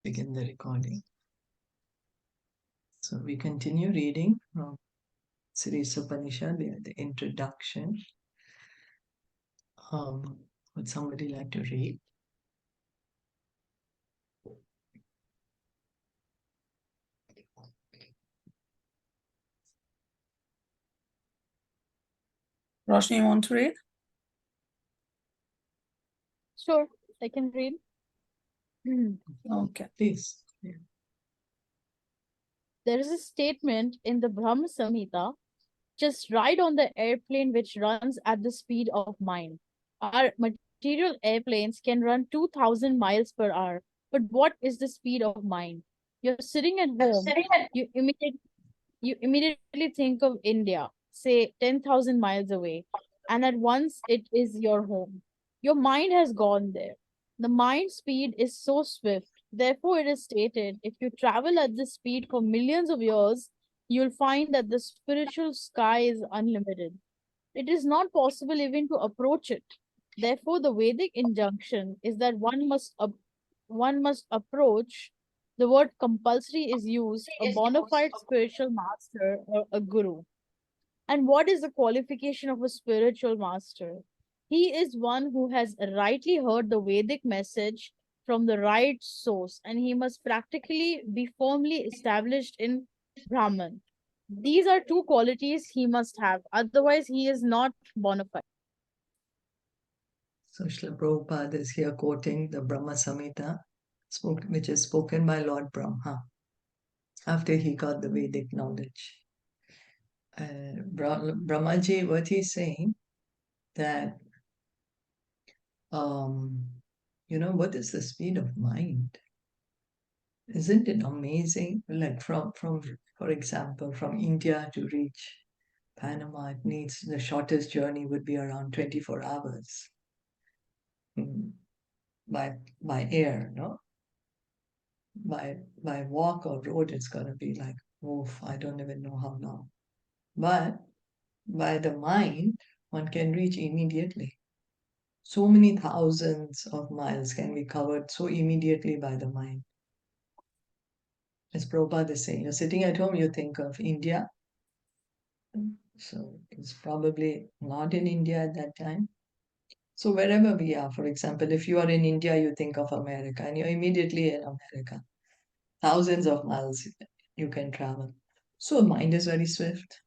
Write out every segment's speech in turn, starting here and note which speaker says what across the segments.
Speaker 1: Begin the recording. So we continue reading from Sri Isopanishad, the introduction. Would somebody like to read?
Speaker 2: Roshni, you want to read?
Speaker 3: Sure, I can read.
Speaker 2: Okay.
Speaker 1: Please. Yeah.
Speaker 3: There is a statement in the Brahma Samhita: just ride on the airplane which runs at the speed of mind. Our material airplanes can run 2000 miles per hour. But what is the speed of mind? You're sitting at home, you immediately, you immediately think of India, say 10,000 miles away, and at once it is your home. Your mind has gone there. The mind speed is so swift. Therefore, it is stated if you travel at this speed for millions of years, you'll find that the spiritual sky is unlimited. It is not possible even to approach it. Therefore, the Vedic injunction is that one must approach. The word compulsory is used, a bona fide spiritual master or a guru. And what is the qualification of a spiritual master? He is one who has rightly heard the Vedic message from the right source, and he must practically be firmly established in Brahman. These are two qualities he must have, otherwise, he is not bona fide.
Speaker 1: So Srila Prabhupada is here quoting the Brahma Samhita, which is spoken by Lord Brahma after he got the Vedic knowledge. Brahmaji, what he's saying that what is the speed of mind? Isn't it amazing? Like for example, from India to reach Panama, it needs the shortest journey would be around 24 hours by air, no? By walk or road, it's gonna be like, oof, I don't even know how long. But by the mind, one can reach immediately. So many thousands of miles can be covered so immediately by the mind. As Prabhupada is saying, you're sitting at home, you think of India. So it's probably not in India at that time. So wherever we are, for example, if you are in India, you think of America and you're immediately in America. Thousands of miles you can travel. So mind is very swift.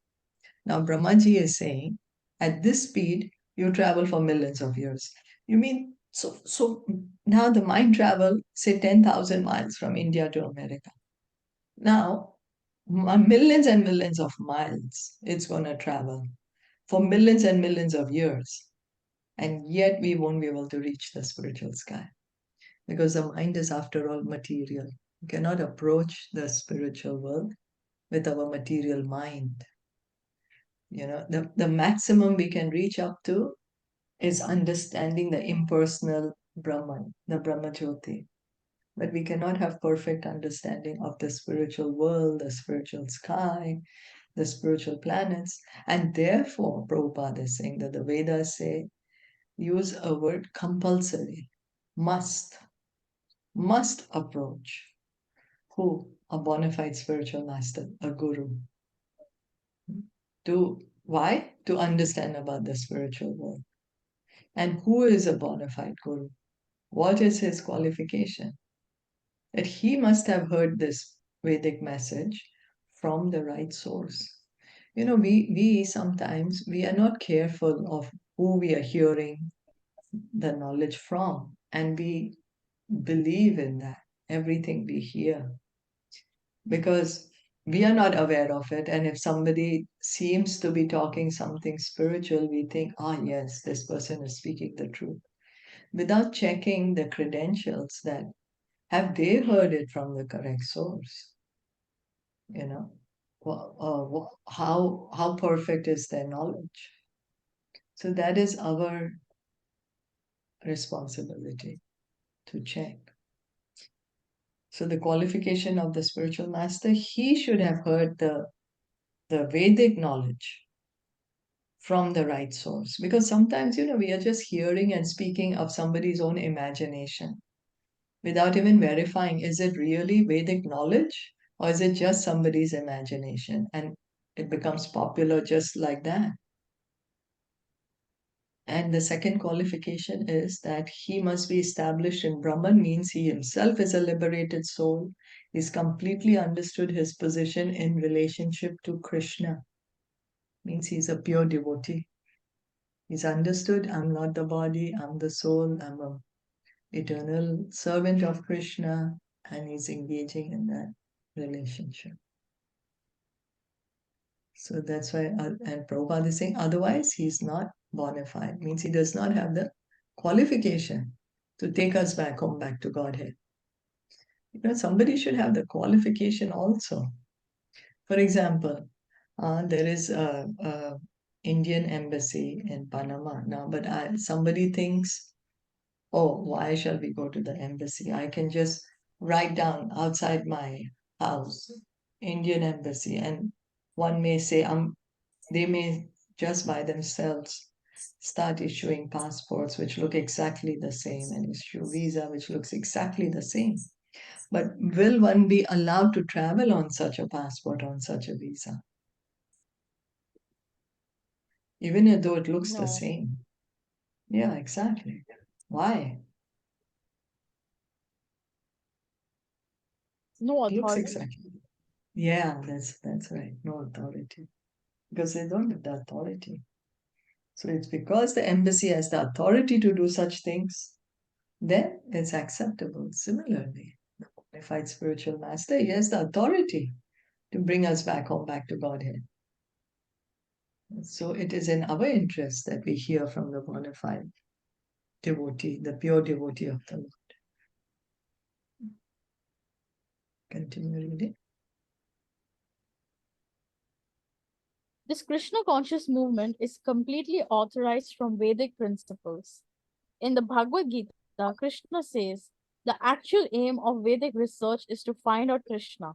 Speaker 1: Now Brahmaji is saying, at this speed, you travel for millions of years. You mean, so now the mind travel, say 10,000 miles from India to America. Now, millions and millions of miles it's going to travel for millions and millions of years. And yet we won't be able to reach the spiritual sky because the mind is, after all, material. We cannot approach the spiritual world with our material mind. The maximum we can reach up to is understanding the impersonal Brahman, the Brahmajyoti. But we cannot have perfect understanding of the spiritual world, the spiritual sky, the spiritual planets. And therefore, Prabhupada is saying that the Vedas use a word compulsory, must approach. Who? A bona fide spiritual master, a guru. Why? To understand about the spiritual world. And who is a bona fide guru? What is his qualification? That he must have heard this Vedic message from the right source. We sometimes we are not careful of who we are hearing the knowledge from, and we believe in that everything we hear because we are not aware of it. And if somebody seems to be talking something spiritual, we think, yes, this person is speaking the truth, without checking the credentials that have they heard it from the correct source. How perfect is their knowledge? So that is our responsibility to check. So the qualification of the spiritual master, he should have heard the Vedic knowledge from the right source. Because sometimes, we are just hearing and speaking of somebody's own imagination. without even verifying, is it really Vedic knowledge or is it just somebody's imagination? And it becomes popular just like that. And the second qualification is that he must be established in Brahman, means he himself is a liberated soul. He's completely understood his position in relationship to Krishna, means he's a pure devotee. He's understood, I'm not the body, I'm the soul, I'm a eternal servant of Krishna, and he's engaging in that relationship. So that's why, and Prabhupada is saying, otherwise he's not bona fide, means he does not have the qualification to take us back home, back to Godhead. Somebody should have the qualification also. For example, there is a Indian embassy in Panama now, but somebody thinks, oh, why shall we go to the embassy? I can just write down outside my house, Indian embassy, and one may say, they may just by themselves start issuing passports which look exactly the same and issue visa which looks exactly the same. But will one be allowed to travel on such a passport, on such a visa? Even though it looks the
Speaker 3: No,
Speaker 1: same. Yeah, exactly. Why?
Speaker 3: no
Speaker 1: It looks
Speaker 3: authority.
Speaker 1: exactly. Yeah, that's right. No authority. Because they don't have the authority. So it's because the embassy has the authority to do such things, then it's acceptable. Similarly, the qualified spiritual master, he has the authority to bring us back home, back to Godhead. So it is in our interest that we hear from the bona fide devotee, the pure devotee of the Lord. Continue reading.
Speaker 3: This Krishna conscious movement is completely authorized from Vedic principles. In the Bhagavad Gita, Krishna says the actual aim of Vedic research is to find out Krishna.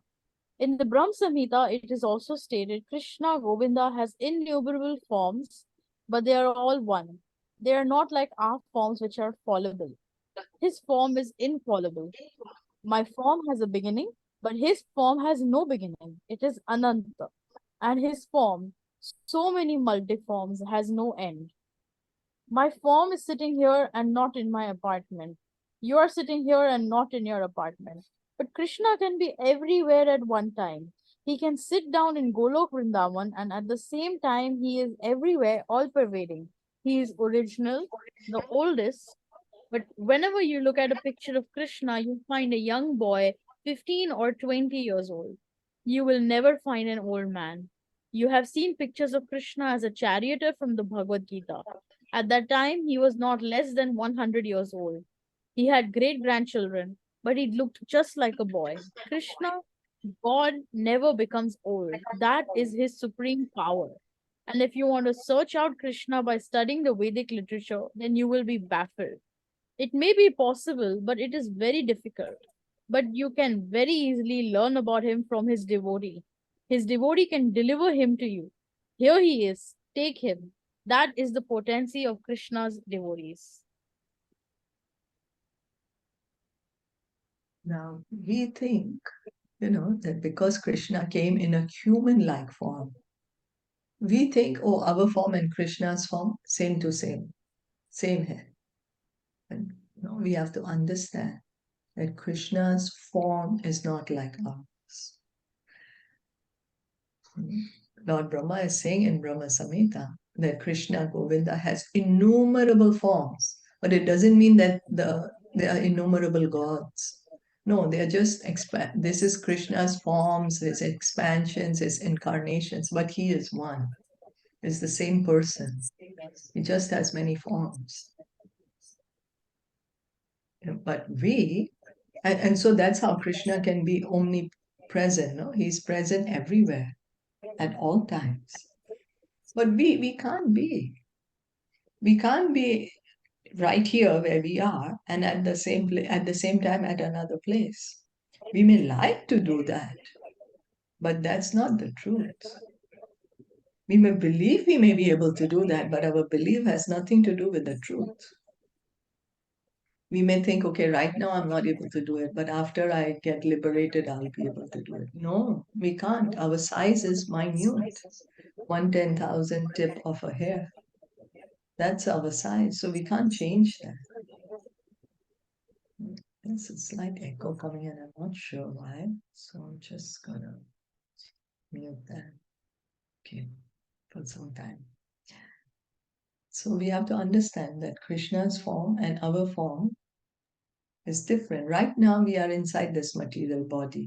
Speaker 3: In the Brahma Samhita, it is also stated Krishna Govinda has innumerable forms, but they are all one. They are not like our forms which are fallible. His form is infallible. My form has a beginning, but his form has no beginning. It is Ananta. And his form, so many multiforms, has no end. My form is sitting here and not in my apartment. You are sitting here and not in your apartment. But Krishna can be everywhere at one time. He can sit down in Golok Vrindavan and at the same time he is everywhere, all pervading. He is original, the oldest. But whenever you look at a picture of Krishna, you find a young boy, 15 or 20 years old. You will never find an old man. You have seen pictures of Krishna as a charioteer from the Bhagavad Gita. At that time, he was not less than 100 years old. He had great grandchildren, but he looked just like a boy. Krishna, God, never becomes old. That is his supreme power. And if you want to search out Krishna by studying the Vedic literature, then you will be baffled. It may be possible, but it is very difficult. But you can very easily learn about him from his devotee. His devotee can deliver him to you. Here he is, take him. That is the potency of Krishna's devotees.
Speaker 1: Now, we think, that because Krishna came in a human-like form, we think, oh, our form and Krishna's form, same to same head. And we have to understand that Krishna's form is not like ours. Lord Brahma is saying in Brahma Samhita that Krishna Govinda has innumerable forms, but it doesn't mean that there are innumerable gods. No, they are just this is Krishna's forms, his expansions, his incarnations, but he is one. Is the same person. He just has many forms. But and so that's how Krishna can be omnipresent. No? He's present everywhere at all times. But we can't be. We can't be right here where we are and at the same time at another place. We may like to do that, but that's not the truth. We may believe we may be able to do that, but our belief has nothing to do with the truth. We may think, okay, right now I'm not able to do it, but after I get liberated, I'll be able to do it. No, we can't. Our size is minute. 1/10,000 tip of a hair. That's our size, so we can't change that. There's a slight echo coming in. I'm not sure why, so I'm just gonna mute that. Okay, for some time. So we have to understand that Krishna's form and our form is different. Right now, we are inside this material body.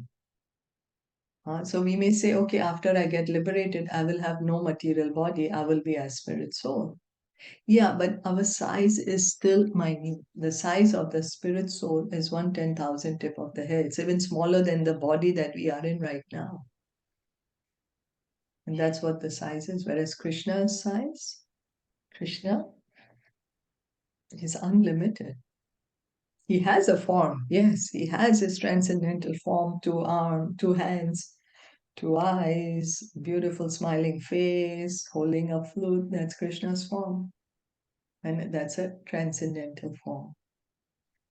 Speaker 1: So we may say, okay, after I get liberated, I will have no material body. I will be a spirit soul. Yeah, but our size is still minute. The size of the spirit soul is 1/10,000 tip of the hair. It's even smaller than the body that we are in right now. And that's what the size is. Whereas Krishna's size, Krishna is unlimited. He has a form, yes, he has his transcendental form, 2 arms, 2 hands, 2 eyes, beautiful smiling face, holding a flute. That's Krishna's form. And that's a transcendental form.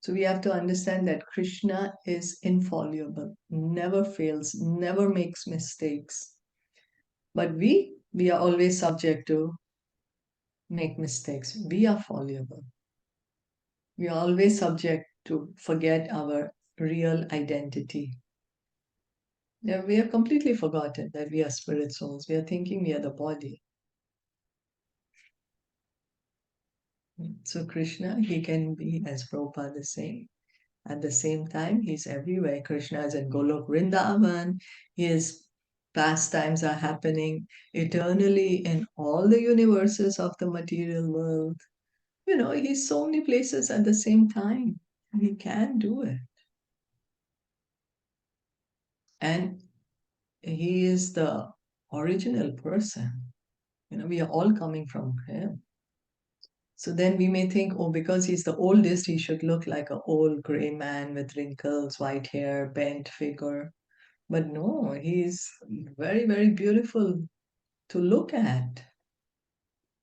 Speaker 1: So we have to understand that Krishna is infallible, never fails, never makes mistakes. But we are always subject to make mistakes. We are fallible. We are always subject to forget our real identity. Yeah, we have completely forgotten that we are spirit souls. We are thinking we are the body. So Krishna, he can be, as Prabhupada is saying, at the same time, he's everywhere. Krishna is in Golok Vrindavan. His pastimes are happening eternally in all the universes of the material world. He's so many places at the same time. He can do it. And he is the original person. We are all coming from him. So then we may think, oh, because he's the oldest, he should look like an old gray man with wrinkles, white hair, bent figure. But no, he's very, very beautiful to look at.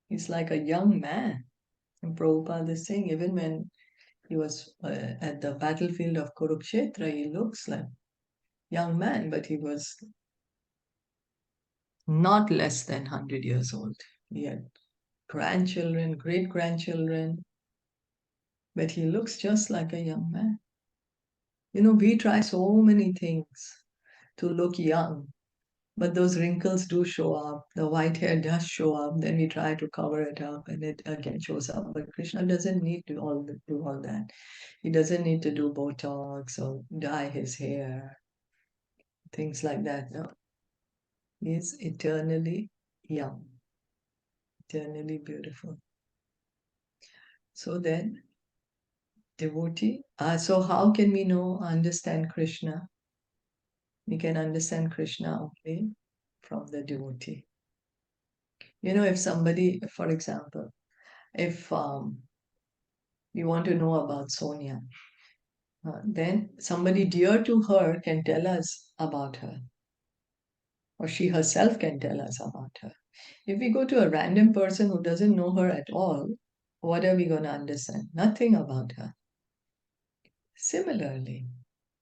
Speaker 1: He's like a young man. And Prabhupada is saying, even when he was at the battlefield of Kurukshetra, he looks like a young man, but he was not less than 100 years old. He had grandchildren, great grandchildren, but he looks just like a young man. We try so many things to look young, but those wrinkles do show up. The white hair does show up. Then we try to cover it up and it again shows up. But Krishna doesn't need to do all that. He doesn't need to do Botox or dye his hair, things like that. No, he's eternally young, eternally beautiful. So then, devotee. So how can we understand Krishna? We can understand Krishna only from the devotee. If somebody, for example, if you want to know about Sonia, then somebody dear to her can tell us about her, or she herself can tell us about her. If we go to a random person who doesn't know her at all, what are we going to understand? Nothing about her. Similarly,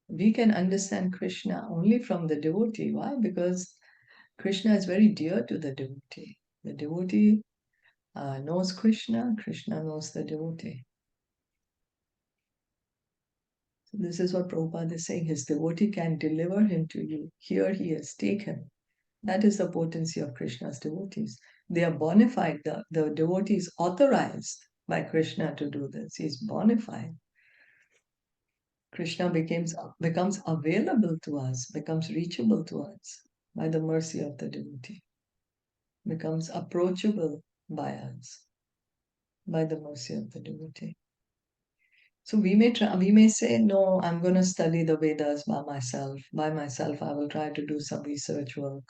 Speaker 1: we can understand Krishna only from the devotee. Why? Because Krishna is very dear to the devotee. The devotee knows Krishna, Krishna knows the devotee. So this is what Prabhupada is saying. His devotee can deliver him to you. Here he is, take him. That is the potency of Krishna's devotees. They are bona fide. The devotee is authorized by Krishna to do this. He's bona fide. Krishna becomes available to us, becomes reachable to us by the mercy of the devotee, becomes approachable by us by the mercy of the devotee. So we may say, no, I'm going to study the Vedas by myself. By myself, I will try to do some research work.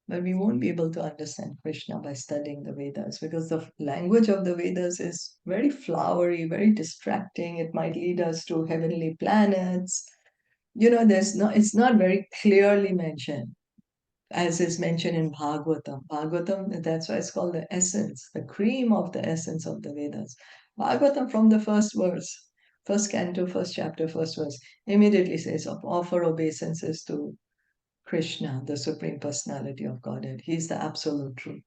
Speaker 1: But we won't be able to understand Krishna by studying the Vedas because the language of the Vedas is very flowery, very distracting. It might lead us to heavenly planets. It's not very clearly mentioned, as is mentioned in Bhagavatam. Bhagavatam, that's why it's called the essence, the cream of the essence of the Vedas. Bhagavatam from the first verse First canto, first chapter, first verse, immediately says, offer obeisances to Krishna, the Supreme Personality of Godhead. He is the absolute truth.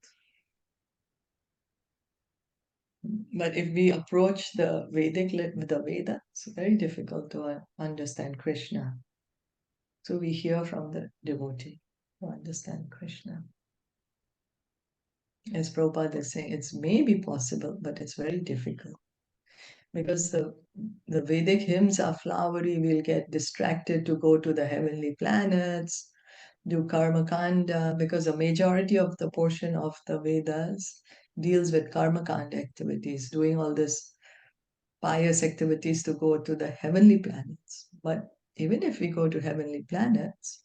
Speaker 1: But if we approach the Vedic with the Veda, it's very difficult to understand Krishna. So we hear from the devotee to understand Krishna. As Prabhupada is saying, it may be possible, but it's very difficult. Because the Vedic hymns are flowery, we'll get distracted to go to the heavenly planets, do karma kanda, because a majority of the portion of the Vedas deals with karma kanda activities, doing all this pious activities to go to the heavenly planets. But even if we go to heavenly planets,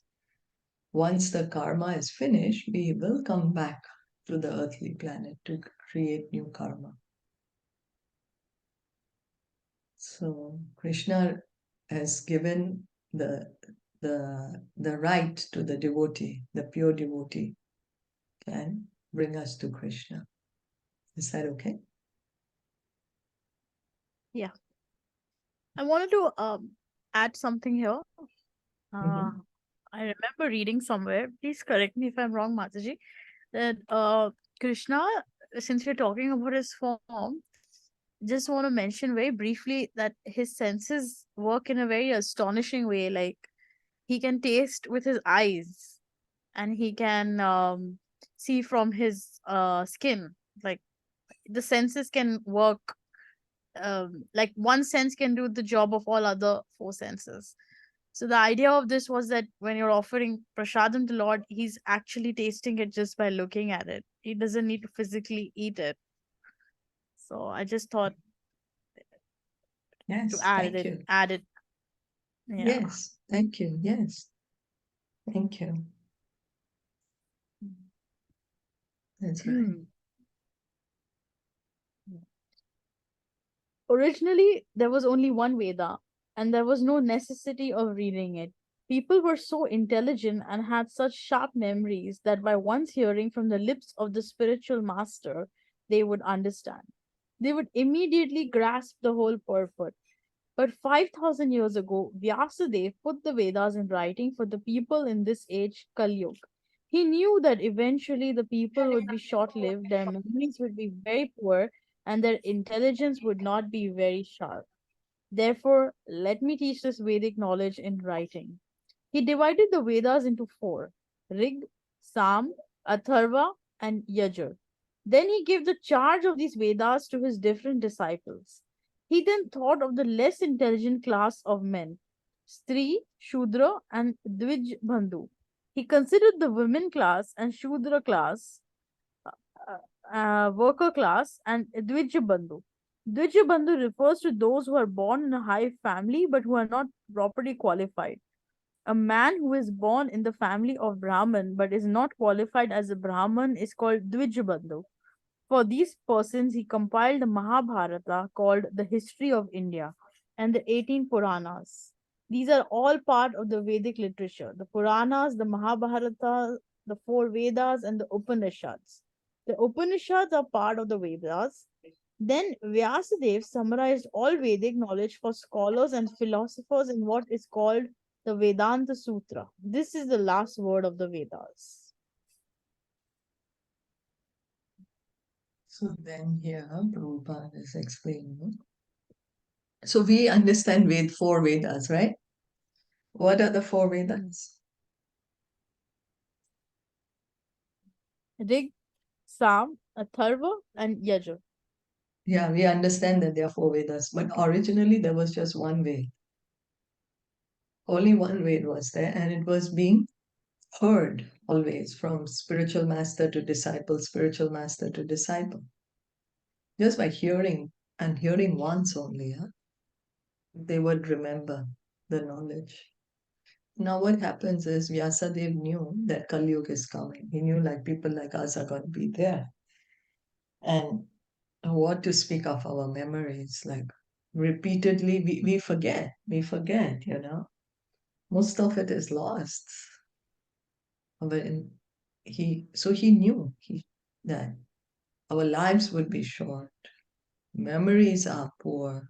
Speaker 1: once the karma is finished, we will come back to the earthly planet to create new karma. So Krishna has given the right to the devotee, the pure devotee, can bring us to Krishna. Is that okay?
Speaker 3: Yeah. I wanted to add something here.
Speaker 1: Mhm.
Speaker 3: I remember reading somewhere, please correct me if I'm wrong, Mataji, that Krishna, since we're talking about his form, just want to mention very briefly that his senses work in a very astonishing way. Like he can taste with his eyes, and he can see from his skin. Like the senses can work. Like one sense can do the job of all other four senses. So the idea of this was that when you're offering prasadam to Lord, he's actually tasting it just by looking at it. He doesn't need to physically eat it. So I just thought to
Speaker 1: Yes,
Speaker 3: add
Speaker 1: thank
Speaker 3: it,
Speaker 1: you.
Speaker 3: add it. Yeah.
Speaker 1: Yes, thank you. Yes, thank you. That's right.
Speaker 3: Hmm. Originally, there was only one Veda, and there was no necessity of reading it. People were so intelligent and had such sharp memories that by once hearing from the lips of the spiritual master, they would understand. They would immediately grasp the whole purport. But 5,000 years ago, Vyasadeva put the Vedas in writing for the people in this age, Kali Yuga. He knew that eventually the people would be short lived, their memories would be very poor, and their intelligence would not be very sharp. Therefore, let me teach this Vedic knowledge in writing. He divided the Vedas into four: Rig, Sam, Atharva, and Yajur. Then he gave the charge of these Vedas to his different disciples. He then thought of the less intelligent class of men, Stri, Shudra, and Dvij Bandhu. He considered the women class and Shudra class, worker class, and Dvij Bandhu. Dvij Bandhu refers to those who are born in a high family but who are not properly qualified. A man who is born in the family of Brahman but is not qualified as a Brahman is called Dvijabandhu. For these persons, he compiled the Mahabharata, called the History of India, and the 18 Puranas. These are all part of the Vedic literature: the Puranas, the Mahabharata, the four Vedas, and the Upanishads. The Upanishads are part of the Vedas. Then Vyasadeva summarized all Vedic knowledge for scholars and philosophers in what is called the Vedanta Sutra. This is the last word of the Vedas.
Speaker 1: So then here, Prabhupada is explaining. So we understand four Vedas, right? What are the four Vedas?
Speaker 3: Rig, Sam, Atharva, and Yajur.
Speaker 1: Yeah, we understand that there are four Vedas, but originally there was just one Ved. Only one Ved was there, and it was being heard always from spiritual master to disciple, spiritual master to disciple. Just by hearing and hearing once only, they would remember the knowledge. Now, what happens is Vyasadeva knew that Kali Yuga is coming. He knew like people like us are going to be there. And what to speak of our memories, like repeatedly we forget. Most of it is lost. But he knew that our lives would be short, memories are poor,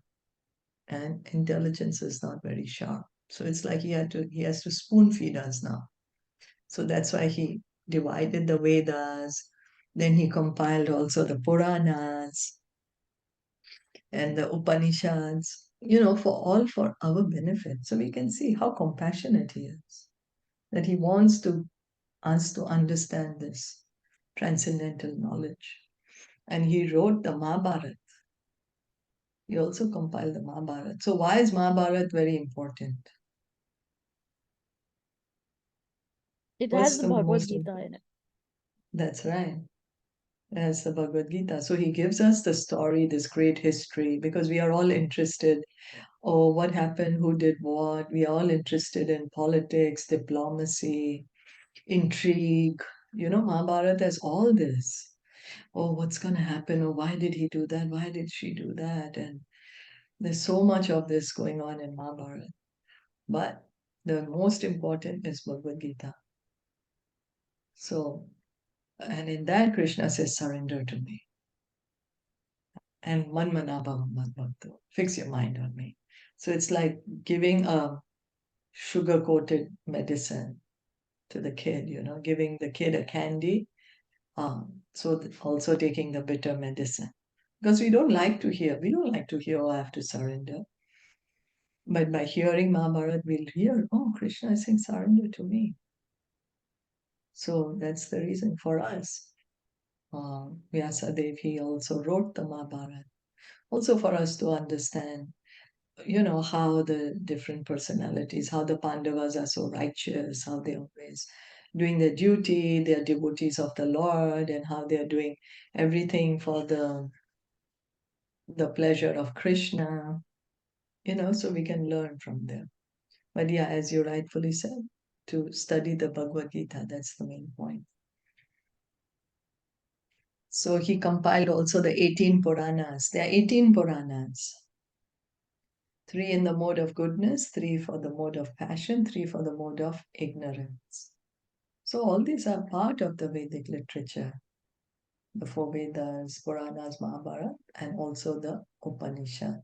Speaker 1: and intelligence is not very sharp. So it's like he has to spoon feed us now. So that's why he divided the Vedas. Then he compiled also the Puranas and the Upanishads, for our benefit. So we can see how compassionate he is, that he wants us to understand this transcendental knowledge. And he wrote the Mahabharata. He also compiled the Mahabharata. So why is Mahabharata very important?
Speaker 3: It
Speaker 1: What's
Speaker 3: has the
Speaker 1: the
Speaker 3: Bhagavad
Speaker 1: most
Speaker 3: Gita
Speaker 1: important?
Speaker 3: in it.
Speaker 1: That's right. As the Bhagavad Gita. So he gives us the story, this great history, because we are all interested. Oh, what happened? Who did what? We are all interested in politics, diplomacy, intrigue. Mahabharata has all this. Oh, what's going to happen? Oh, why did he do that? Why did she do that? And there's so much of this going on in Mahabharata. But the most important is Bhagavad Gita. So, and in that, Krishna says, surrender to me. And manmanabhavam madbhakto, fix your mind on me. So it's like giving a sugar coated medicine to the kid, giving the kid a candy. Also taking the bitter medicine. Because we don't like to hear, oh, I have to surrender. But by hearing Mahabharata, we'll hear, oh, Krishna is saying, surrender to me. So that's the reason for us. Vyasadeva, he also wrote the Mahabharata. Also for us to understand, how the different personalities, how the Pandavas are so righteous, how they're always doing their duty, they're devotees of the Lord, and how they're doing everything for the pleasure of Krishna, so we can learn from them. But yeah, as you rightfully said, to study the Bhagavad Gita, that's the main point. So he compiled also the 18 Puranas. There are 18 Puranas. 3 in the mode of goodness, 3 for the mode of passion, 3 for the mode of ignorance. So all these are part of the Vedic literature. The 4 Vedas, Puranas, Mahabharata, and also the Upanishad.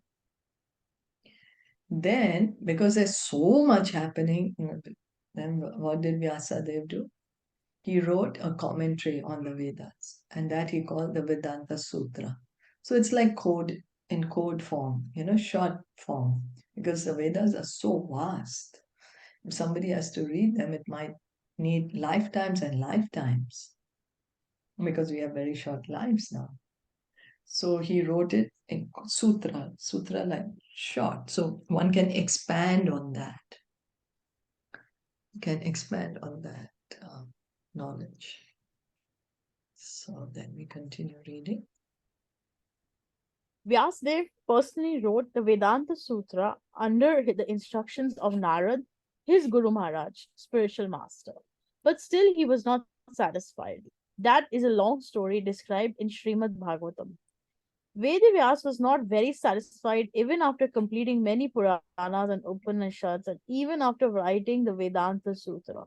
Speaker 1: Then, because there's so much happening, then what did Vyasadeva do? He wrote a commentary on the Vedas, and that he called the Vedanta Sutra. So it's like in code form, short form, because the Vedas are so vast. If somebody has to read them, it might need lifetimes and lifetimes, because we have very short lives now. So he wrote it in sutra like short. So one can expand on that, knowledge. So then we continue reading.
Speaker 3: Vyasadeva personally wrote the Vedanta Sutra under the instructions of Narad, his Guru Maharaj, spiritual master. But still he was not satisfied. That is a long story described in Srimad Bhagavatam. Vyas was not very satisfied even after completing many Puranas and Upanishads and even after writing the Vedanta Sutra.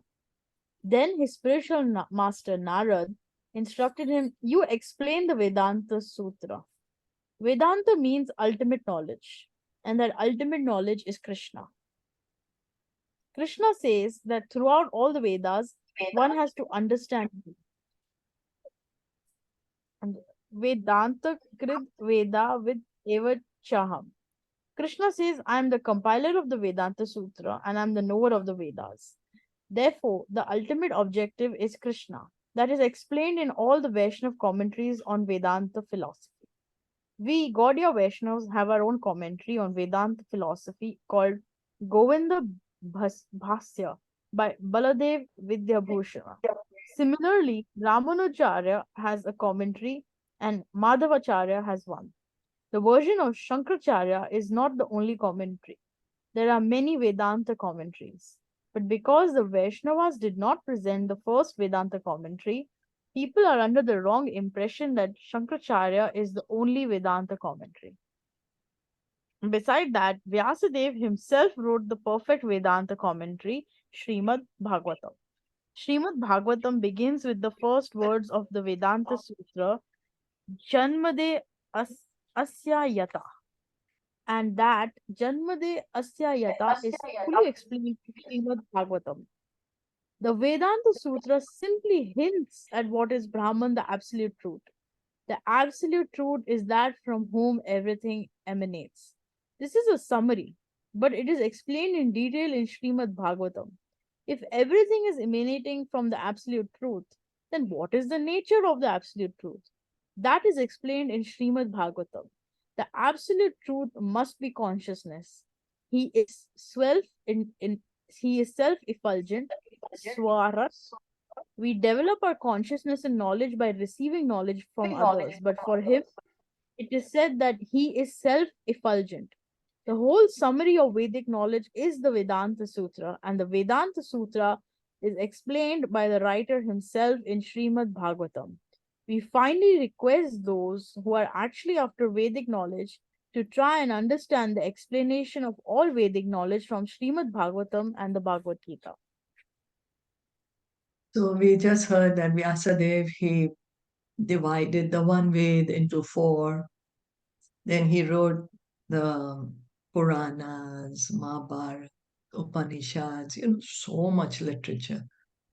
Speaker 3: Then his spiritual master Narad instructed him, "You explain the Vedanta Sutra." Vedanta means ultimate knowledge, and that ultimate knowledge is Krishna. Krishna says that throughout all the Vedas, one has to understand him. And Vedanta Krid Veda with Eva Chaham. Krishna says, I am the compiler of the Vedanta Sutra and I am the knower of the Vedas. Therefore, the ultimate objective is Krishna. That is explained in all the Vaishnava commentaries on Vedanta philosophy. We Gaudiya Vaishnavas have our own commentary on Vedanta philosophy called Govinda Bhasya by Baladev Vidyabhushana. Similarly, Ramanujacharya has a commentary and Madhavacharya has one. The version of Shankaracharya is not the only commentary. There are many Vedanta commentaries. But because the Vaishnavas did not present the first Vedanta commentary, people are under the wrong impression that Shankaracharya is the only Vedanta commentary. Beside that, Vyasadeva himself wrote the perfect Vedanta commentary, Srimad Bhagavatam. Srimad Bhagavatam begins with the first words of the Vedanta Sutra, Janmade Asya Yata. And that Janmade Asya Yata is fully explained in Srimad Bhagavatam. The Vedanta Sutra simply hints at what is Brahman, the absolute truth. The absolute truth is that from whom everything emanates. This is a summary, but it is explained in detail in Srimad Bhagavatam. If everything is emanating from the absolute truth, then what is the nature of the absolute truth? That is explained in Srimad Bhagavatam. The absolute truth must be consciousness. He is he is self-effulgent, swara. We develop our consciousness and knowledge by receiving knowledge from others, but for him, it is said that he is self effulgent. The whole summary of Vedic knowledge is the Vedanta Sutra, and the Vedanta Sutra is explained by the writer himself in Srimad Bhagavatam. We finally request those who are actually after Vedic knowledge to try and understand the explanation of all Vedic knowledge from Srimad Bhagavatam and the Bhagavad Gita.
Speaker 1: So we just heard that Vyasadeva, he divided the one Ved into four. Then he wrote the Puranas, Mahabharata, Upanishads, so much literature.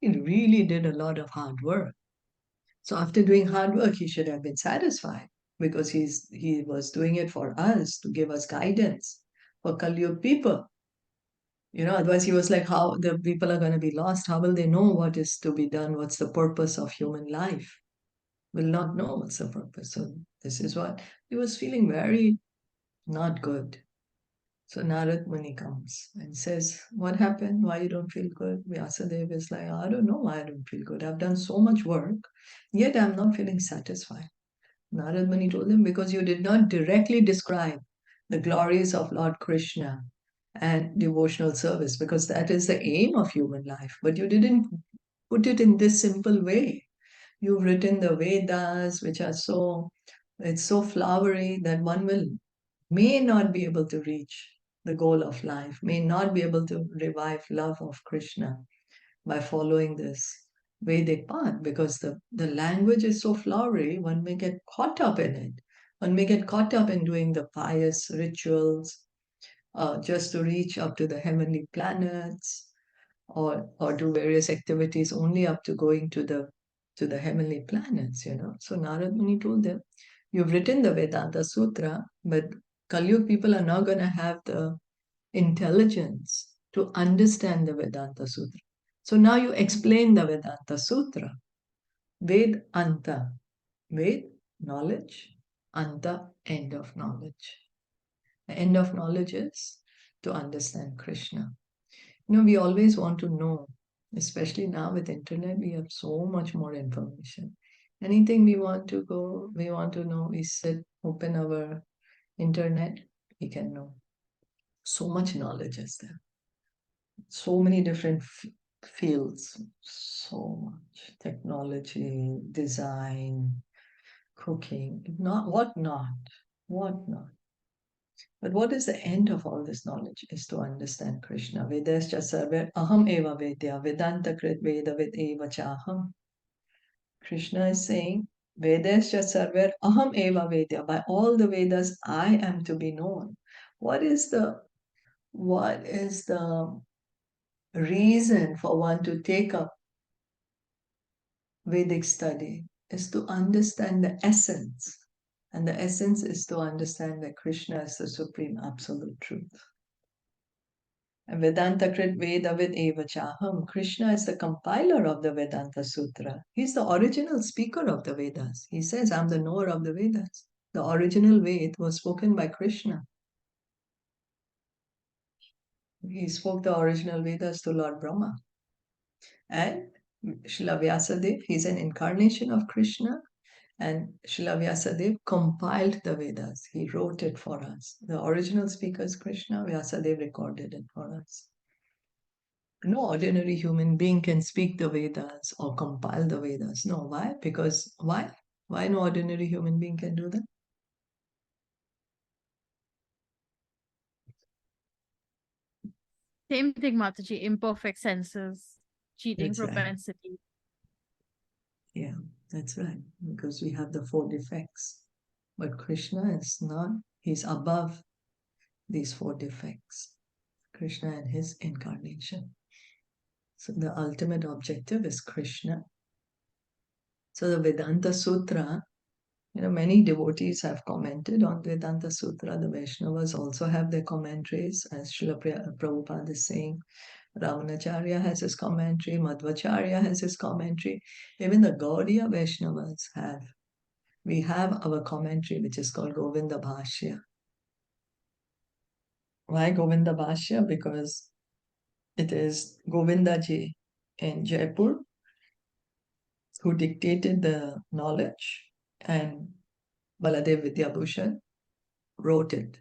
Speaker 1: He really did a lot of hard work. So after doing hard work, he should have been satisfied because he was doing it for us to give us guidance for Kali people. Otherwise he was like, how the people are going to be lost? How will they know what is to be done? What's the purpose of human life? Will not know what's the purpose. So this is what he was feeling very not good. So Narad Muni comes and says, what happened? Why you don't feel good? Vyasadeva is like, I don't know why I don't feel good. I've done so much work, yet I'm not feeling satisfied. Narad Muni told him, because you did not directly describe the glories of Lord Krishna and devotional service, because that is the aim of human life. But you didn't put it in this simple way. You've written the Vedas, which are it's so flowery that one may not be able to reach the goal of life, may not be able to revive love of Krishna by following this Vedic path, because the language is so flowery, one may get caught up in it. One may get caught up in doing the pious rituals just to reach up to the heavenly planets, or do various activities only up to going to the heavenly planets. So Narad Muni told them, you've written the Vedanta Sutra, but Kalyug people are not going to have the intelligence to understand the Vedanta Sutra. So now you explain the Vedanta Sutra. Ved Anta. Ved, knowledge. Anta, end of knowledge. The end of knowledge is to understand Krishna. We always want to know, especially now with internet, we have so much more information. Anything we want to know, we open our internet, we can know. So much knowledge is there. So many different fields, so much technology, design, cooking, what not. But what is the end of all this knowledge is to understand Krishna. Vedascha sarver aham eva vedya vedanta krit veda vid eva chaham. Krishna is saying, Vedascha sarver aham eva vedya. By all the Vedas, I am to be known. What is the reason for one to take up Vedic study? Is to understand the essence. And the essence is to understand that Krishna is the supreme absolute truth. And Vedanta Krit Veda Vid Eva Chaham. Krishna is the compiler of the Vedanta Sutra. He's the original speaker of the Vedas. He says, I'm the knower of the Vedas. The original Ved was spoken by Krishna. He spoke the original Vedas to Lord Brahma. And Srila Vyasadeva, he's an incarnation of Krishna. And Srila Vyasadeva compiled the Vedas. He wrote it for us. The original speaker is Krishna. Vyasadeva recorded it for us. No ordinary human being can speak the Vedas or compile the Vedas. No, why? Because why? Why no ordinary human being can do that?
Speaker 3: Same thing, Mataji, imperfect senses, cheating
Speaker 1: That's right.
Speaker 3: propensity.
Speaker 1: Yeah, that's right. Because we have the four defects. But Krishna is not, he's above these 4 defects, Krishna and his incarnation. So the ultimate objective is Krishna. So the Vedanta Sutra, many devotees have commented on Vedanta Sutra. The Vaishnavas also have their commentaries, as Srila Prabhupada is saying. Ramanacharya has his commentary, Madhvacharya has his commentary. Even the Gaudiya Vaishnavas have. We have our commentary, which is called Govinda Bhashya. Why Govinda Bhashya? Because it is Govinda ji in Jaipur who dictated the knowledge, and Baladev Vidyabhushan wrote it.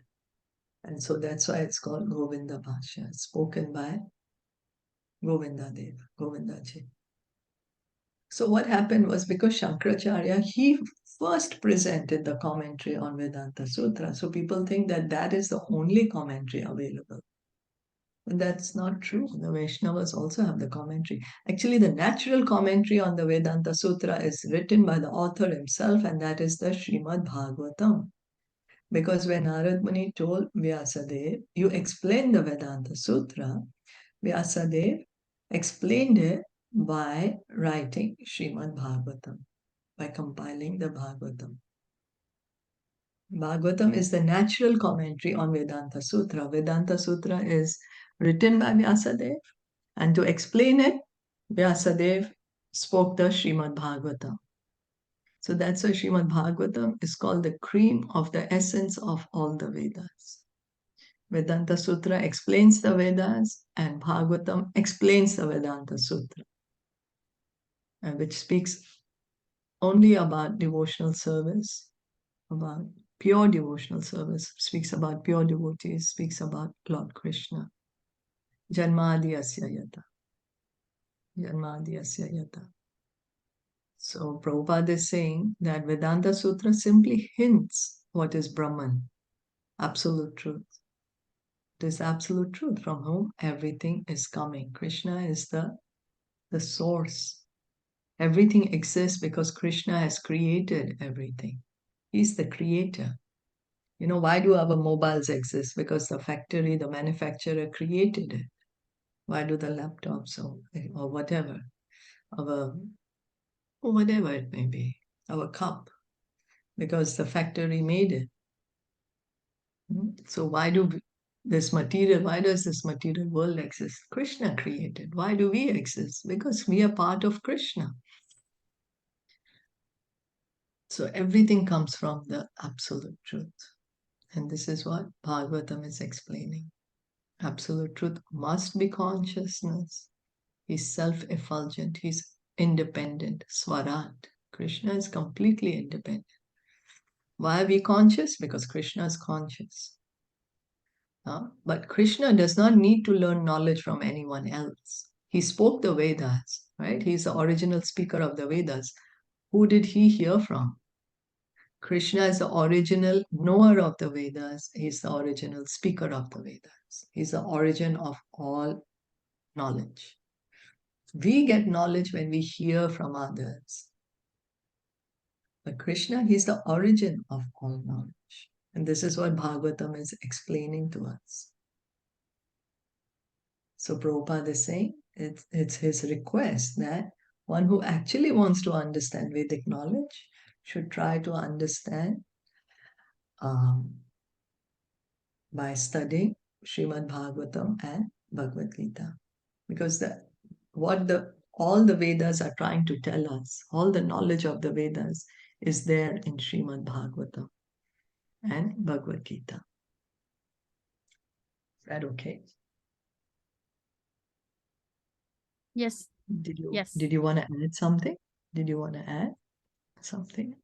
Speaker 1: And so that's why it's called Govinda Bhashya, spoken by Govinda Dev, Govinda ji. So what happened was, because Shankaracharya, he first presented the commentary on Vedanta Sutra. So people think that that is the only commentary available. But that's not true. The Vaishnavas also have the commentary. Actually, the natural commentary on the Vedanta Sutra is written by the author himself, and that is the Srimad Bhagavatam. Because when Narad Muni told Vyasadeva, you explain the Vedanta Sutra, Vyasadeva explained it by writing Srimad Bhagavatam, by compiling the Bhagavatam. Bhagavatam is the natural commentary on Vedanta Sutra. Vedanta Sutra is written by Vyasadeva, and to explain it, Vyasadeva spoke the Srimad Bhagavatam. So that's why Srimad Bhagavatam is called the cream of the essence of all the Vedas. Vedanta Sutra explains the Vedas, and Bhagavatam explains the Vedanta Sutra, which speaks only about devotional service, about pure devotional service, speaks about pure devotees, speaks about Lord Krishna. Janmadi asya yata. Janmadi asya yata. So Prabhupada is saying that Vedanta Sutra simply hints what is Brahman, absolute truth. It is absolute truth from whom everything is coming. Krishna is the source. Everything exists because Krishna has created everything. He's the creator. Why do our mobiles exist? Because the factory, the manufacturer created it. Why do the laptops or whatever, whatever it may be, our cup? Because the factory made it. So why does this material world exist? Krishna created. Why do we exist? Because we are part of Krishna. So everything comes from the absolute truth. And this is what Bhagavatam is explaining. Absolute truth must be consciousness. He's self-effulgent. He's independent. Swarat. Krishna is completely independent. Why are we conscious? Because Krishna is conscious. But Krishna does not need to learn knowledge from anyone else. He spoke the Vedas, right? He's the original speaker of the Vedas. Who did he hear from? Krishna is the original knower of the Vedas. He's the original speaker of the Vedas. He's the origin of all knowledge. We get knowledge when we hear from others. But Krishna, he's the origin of all knowledge. And this is what Bhagavatam is explaining to us. So Prabhupada is saying it's his request that one who actually wants to understand Vedic knowledge should try to understand by studying Srimad Bhagavatam and Bhagavad Gita. Because all the Vedas are trying to tell us, all the knowledge of the Vedas is there in Srimad Bhagavatam and Bhagavad Gita. Is that okay?
Speaker 3: Yes.
Speaker 1: Did you want to add something? Did you want to add something?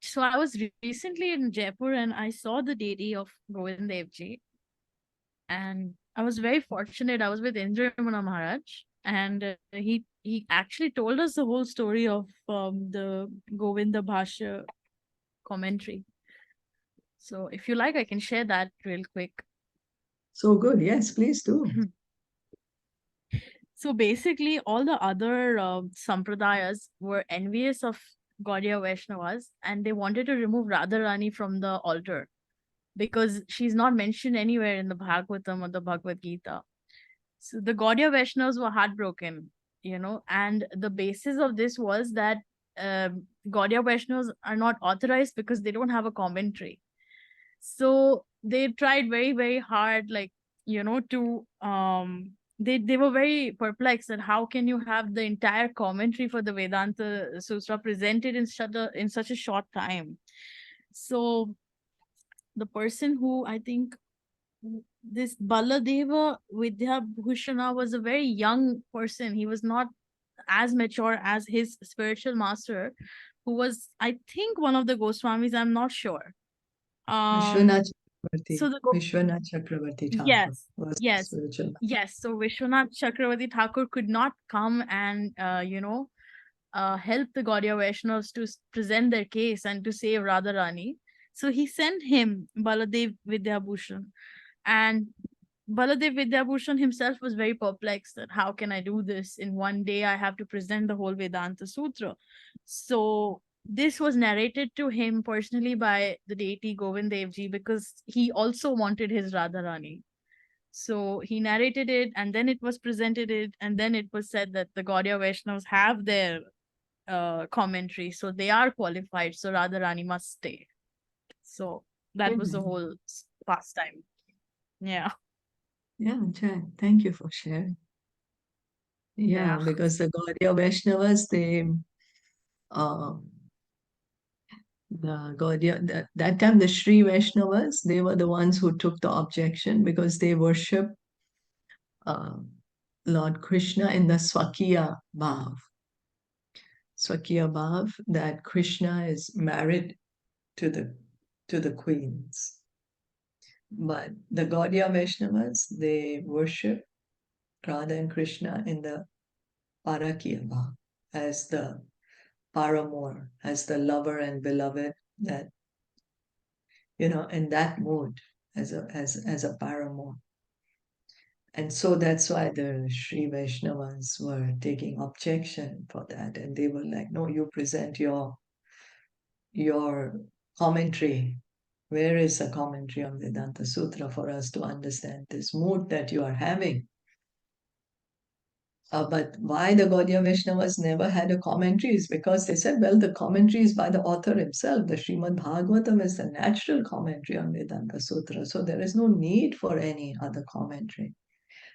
Speaker 3: So I was recently in Jaipur and I saw the deity of Govind Dev Ji. And I was very fortunate. I was with Indramana Maharaj, and he actually told us the whole story of the Govinda Bhashya commentary. So if you like, I can share that real quick.
Speaker 1: So good. Yes, please do.
Speaker 3: So basically, all the other sampradayas were envious of Gaudiya Vaishnavas, and they wanted to remove Radharani from the altar. because she's not mentioned anywhere in the Bhagavatam or the Bhagavad Gita. So the Gaudiya Vaishnavas were heartbroken, and the basis of this was that Gaudiya Vaishnavas are not authorized because they don't have a commentary. So they tried very, very hard, to they were very perplexed that how can you have the entire commentary for the Vedanta Sutra presented in such a short time. So the person who, I think, this Baladeva Vidyabhushana was a very young person. He was not as mature as his spiritual master, who was, I think, one of the Goswamis. I'm not sure.
Speaker 1: Vishwanath Chakravarti.
Speaker 3: So
Speaker 1: Vishwanath Chakravarti Thakur
Speaker 3: yes,
Speaker 1: was the
Speaker 3: yes,
Speaker 1: spiritual master.
Speaker 3: yes. So Vishwanath Chakravarti Thakur could not come and help the Gaudiya Vaishnavas to present their case and to save Radharani. So he sent him Baladev Vidyabhushan, and Baladev Vidyabhushan himself was very perplexed that how can I do this in one day? I have to present the whole Vedanta Sutra. So this was narrated to him personally by the deity Govind Dev Ji, because he also wanted his Radharani. So he narrated it, and then it was presented it, and then it was said that the Gaudiya Vaishnavas have their commentary, so they are qualified. So Radharani must stay. So that was the whole pastime. Yeah.
Speaker 1: Yeah, Jai, thank you for sharing. Yeah, because the Gaudiya Vaishnavas, that time the Sri Vaishnavas, they were the ones who took the objection because they worship Lord Krishna in the Swakiya Bhav. Swakiya Bhav, that Krishna is married to the queens. But the Gaudiya Vaishnavas, they worship Radha and Krishna in the Parakiya Bhav, as the paramour, as the lover and beloved, that in that mood, as a paramour. And so that's why the Sri Vaishnavas were taking objection for that, and they were like, no, you present your commentary. Where is the commentary on Vedanta Sutra for us to understand this mood that you are having? But why the Gaudiya Vaishnavas never had a commentary is because they said, well, the commentary is by the author himself. The Srimad Bhagavatam is the natural commentary on Vedanta Sutra. So there is no need for any other commentary.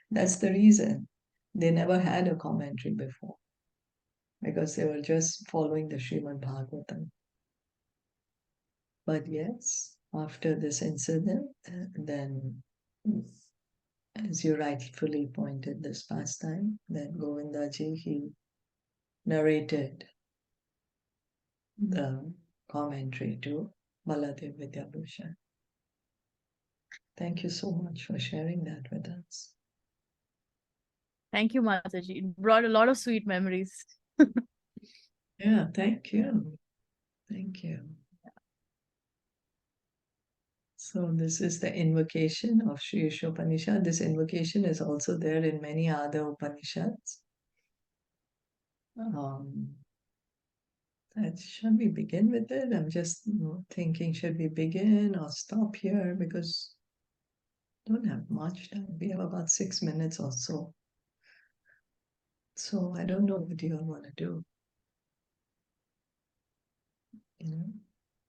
Speaker 1: That's the reason they never had a commentary before, because they were just following the Srimad Bhagavatam. But yes, after this incident, then, as you rightfully pointed this pastime, then Govindaji, he narrated the commentary to Baladev Vidyabhushan. Thank you so much for sharing that with us.
Speaker 3: Thank you, Mataji. It brought a lot of sweet memories.
Speaker 1: Yeah, thank you. Thank you. So this is the invocation of Sri Isopanishad. This invocation is also there in many other Upanishads. Shall we begin with it? I'm just thinking, should we begin or stop here? Because we don't have much time. We have about 6 minutes or so. So I don't know what you all want to do.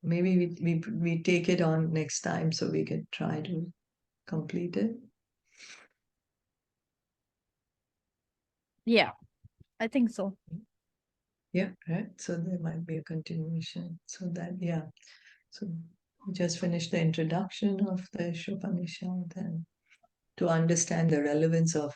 Speaker 1: Maybe we take it on next time so we can try to complete it.
Speaker 3: Yeah, I think so.
Speaker 1: Yeah, right. So there might be a continuation. So that, yeah. So we just finished the introduction of the Isopanishad, and to understand the relevance of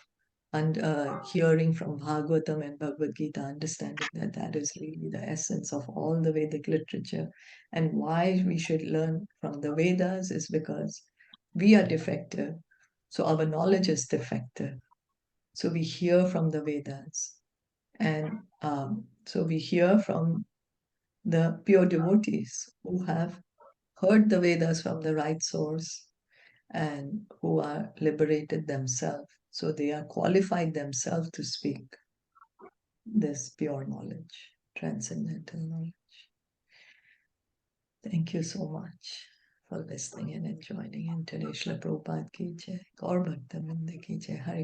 Speaker 1: hearing from Bhagavatam and Bhagavad Gita, understanding that that is really the essence of all the Vedic literature, and why we should learn from the Vedas is because we are defective. So our knowledge is defective. So we hear from the Vedas. And so we hear from the pure devotees who have heard the Vedas from the right source and who are liberated themselves. So they are qualified themselves to speak this pure knowledge, transcendental knowledge. Thank you so much for listening and enjoining. And today Srila Prabhupada ki jai, Gaur Bhakta Vrinda ki jai, Hare